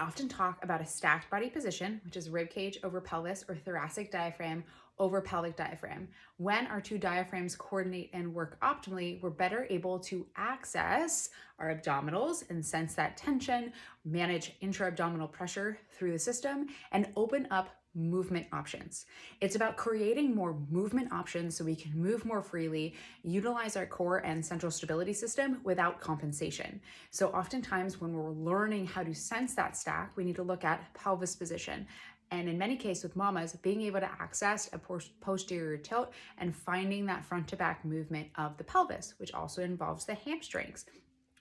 often talk about a stacked body position, which is rib cage over pelvis or thoracic diaphragm over pelvic diaphragm. When our two diaphragms coordinate and work optimally, we're better able to access our abdominals and sense that tension, manage intra-abdominal pressure through the system, and open up movement options. It's about creating more movement options so we can move more freely, utilize our core and central stability system without compensation. So oftentimes when we're learning how to sense that stack, we need to look at pelvis position. And in many cases with mamas, being able to access a posterior tilt and finding that front to back movement of the pelvis, which also involves the hamstrings.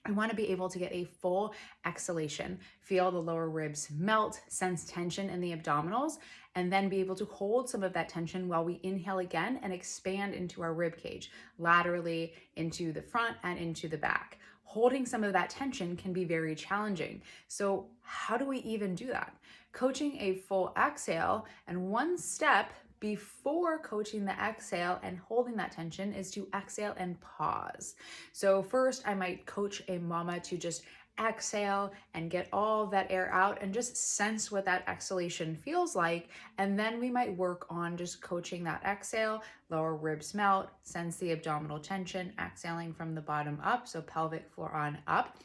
I want to be able to get a full exhalation, feel the lower ribs melt, sense tension in the abdominals, and then be able to hold some of that tension while we inhale again and expand into our rib cage, laterally into the front and into the back. Holding some of that tension can be very challenging. So how do we even do that? Coaching a full exhale, and one step before coaching the exhale and holding that tension is to exhale and pause. So first I might coach a mama to just exhale and get all that air out and just sense what that exhalation feels like. And then we might work on just coaching that exhale, lower ribs melt, sense the abdominal tension, exhaling from the bottom up, so pelvic floor on up,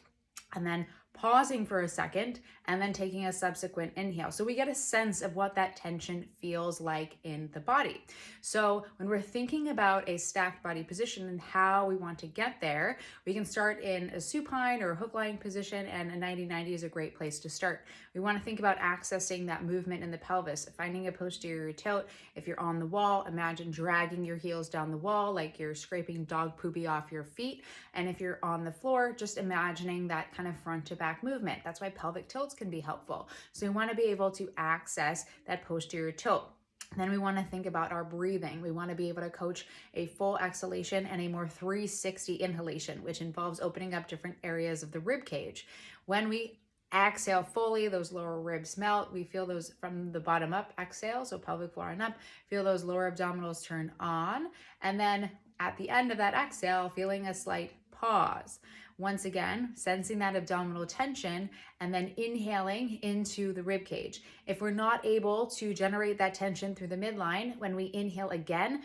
and then pausing for a second and then taking a subsequent inhale. So we get a sense of what that tension feels like in the body. So when we're thinking about a stacked body position and how we want to get there, we can start in a supine or a hook lying position, and a 90-90 is a great place to start. We want to think about accessing that movement in the pelvis, finding a posterior tilt. If you're on the wall, imagine dragging your heels down the wall like you're scraping dog poopy off your feet. And if you're on the floor, just imagining that kind of front to back movement. That's why pelvic tilts can be helpful. So we want to be able to access that posterior tilt. Then we want to think about our breathing. We want to be able to coach a full exhalation and a more 360 inhalation, which involves opening up different areas of the rib cage. When we exhale fully, those lower ribs melt. We feel those from the bottom up exhale, so pelvic floor and up. Feel those lower abdominals turn on. And then at the end of that exhale, feeling a slight pause. Once again, sensing that abdominal tension and then inhaling into the rib cage. If we're not able to generate that tension through the midline, when we inhale again,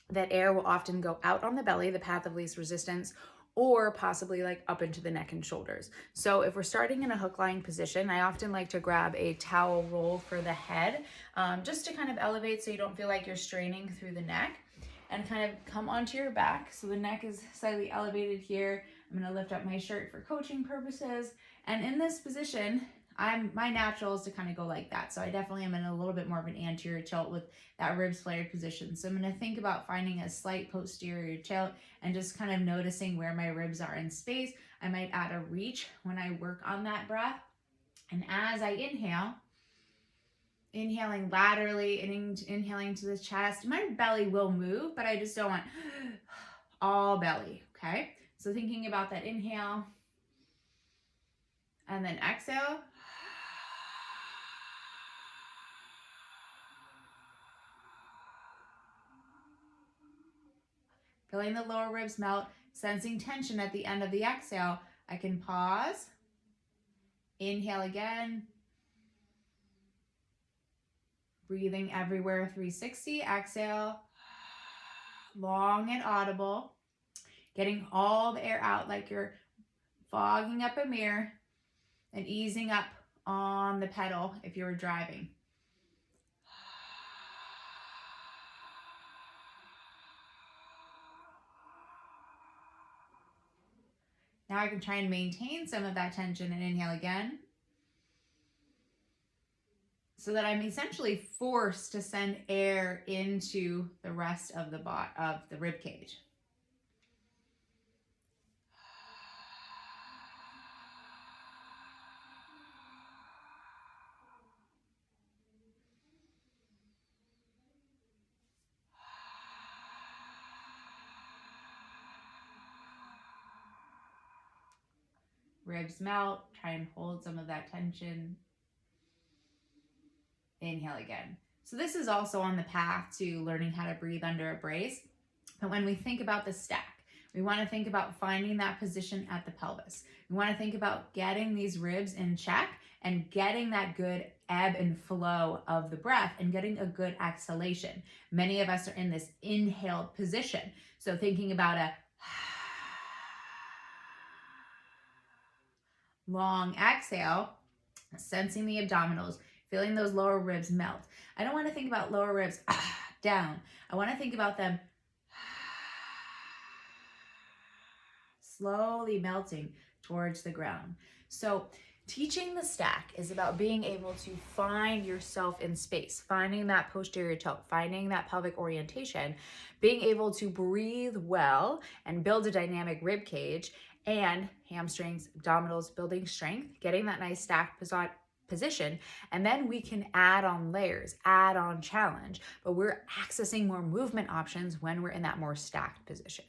that air will often go out on the belly, the path of least resistance, or possibly like up into the neck and shoulders. So if we're starting in a hook lying position, I often like to grab a towel roll for the head, just to kind of elevate so you don't feel like you're straining through the neck, and kind of come onto your back. So the neck is slightly elevated here. I'm gonna lift up my shirt for coaching purposes. And in this position, my natural is to kind of go like that. So I definitely am in a little bit more of an anterior tilt with that ribs flared position. So I'm gonna think about finding a slight posterior tilt and just kind of noticing where my ribs are in space. I might add a reach when I work on that breath. And as I inhale, inhaling laterally and inhaling to the chest, my belly will move, but I just don't want all belly, okay? So thinking about that inhale and then exhale. Feeling the lower ribs melt, sensing tension at the end of the exhale. I can pause, inhale again, breathing everywhere 360, exhale, long and audible, getting all the air out like you're fogging up a mirror and easing up on the pedal if you were driving. Now I can try and maintain some of that tension and inhale again, so that I'm essentially forced to send air into the rest of the rib cage. Ribs melt, try and hold some of that tension. Inhale again. So this is also on the path to learning how to breathe under a brace. But when we think about the stack, we want to think about finding that position at the pelvis. We want to think about getting these ribs in check and getting that good ebb and flow of the breath and getting a good exhalation. Many of us are in this inhaled position. So thinking about a long exhale, sensing the abdominals, feeling those lower ribs melt. I don't want to think about lower ribs down. I want to think about them slowly melting towards the ground. So teaching the stack is about being able to find yourself in space, finding that posterior tilt, finding that pelvic orientation, being able to breathe well and build a dynamic rib cage and hamstrings, abdominals, building strength, getting that nice stacked position, and then we can add on layers, add on challenge, but we're accessing more movement options when we're in that more stacked position.